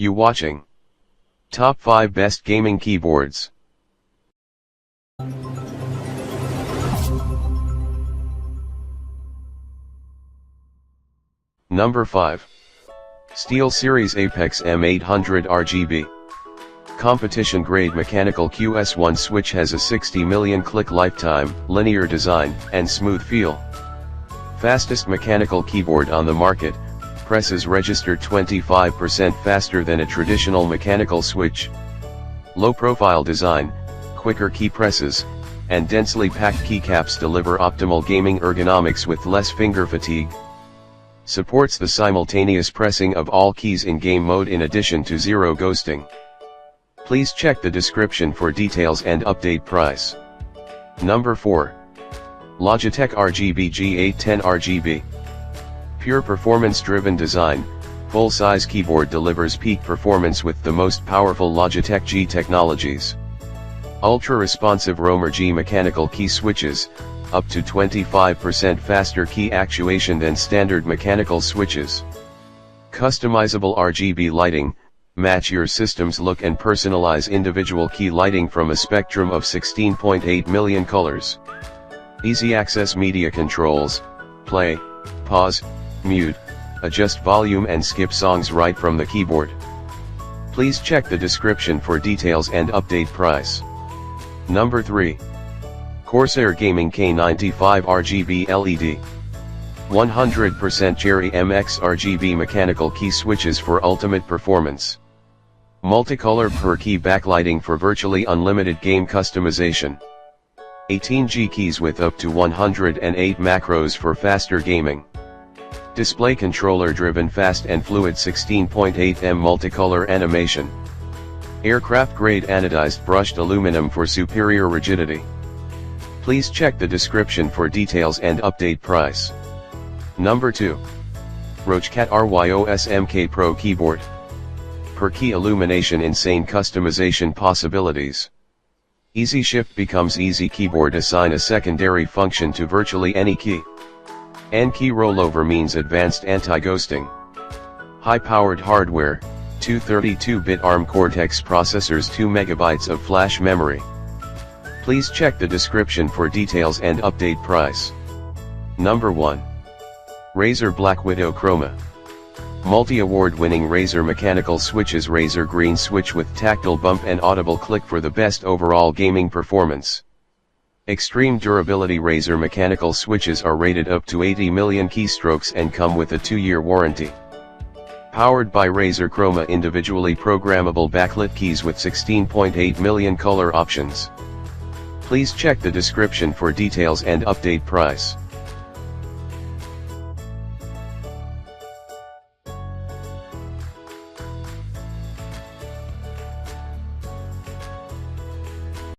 You watching Top 5 Best Gaming Keyboards. Number 5. SteelSeries Apex M800 RGB. Competition grade mechanical QS1 switch has a 60 million click lifetime, linear design, and smooth feel. Fastest mechanical keyboard on the market, presses registered 25% faster than a traditional mechanical switch. Low profile design, quicker key presses, and densely packed keycaps deliver optimal gaming ergonomics with less finger fatigue. Supports the simultaneous pressing of all keys in game mode in addition to zero ghosting. Please check the description for details and update price. Number 4. Logitech RGB G810 RGB. Pure performance-driven design, full-size keyboard delivers peak performance with the most powerful Logitech G technologies. Ultra-responsive Roamer G mechanical key switches, up to 25% faster key actuation than standard mechanical switches. Customizable RGB lighting, match your system's look and personalize individual key lighting from a spectrum of 16.8 million colors. Easy access media controls, play, pause, mute, adjust volume and skip songs right from the keyboard. Please check the description for details and update price. Number 3. Corsair Gaming K95 RGB LED. 100% Cherry MX RGB mechanical key switches for ultimate performance. Multicolor per key backlighting for virtually unlimited game customization. 18G keys with up to 108 macros for faster gaming. Display controller driven fast and fluid 16.8M multicolor animation. Aircraft grade anodized brushed aluminum for superior rigidity. Please check the description for details and update price. Number 2. Roachcat RYOS MK Pro Keyboard. Per key illumination, insane customization possibilities. Easy Shift becomes easy keyboard, assign a secondary function to virtually any key. And key rollover means advanced anti-ghosting. High-powered hardware, 232-bit ARM Cortex processors, 2 MB of flash memory. Please check the description for details and update price. Number 1. Razer Black Widow Chroma. Multi-award-winning Razer mechanical switches. Razer green switch with tactile bump and audible click for the best overall gaming performance. Extreme durability. Razer mechanical switches are rated up to 80 million keystrokes and come with a 2-year warranty. Powered by Razer Chroma individually programmable backlit keys with 16.8 million color options. Please check the description for details and update price.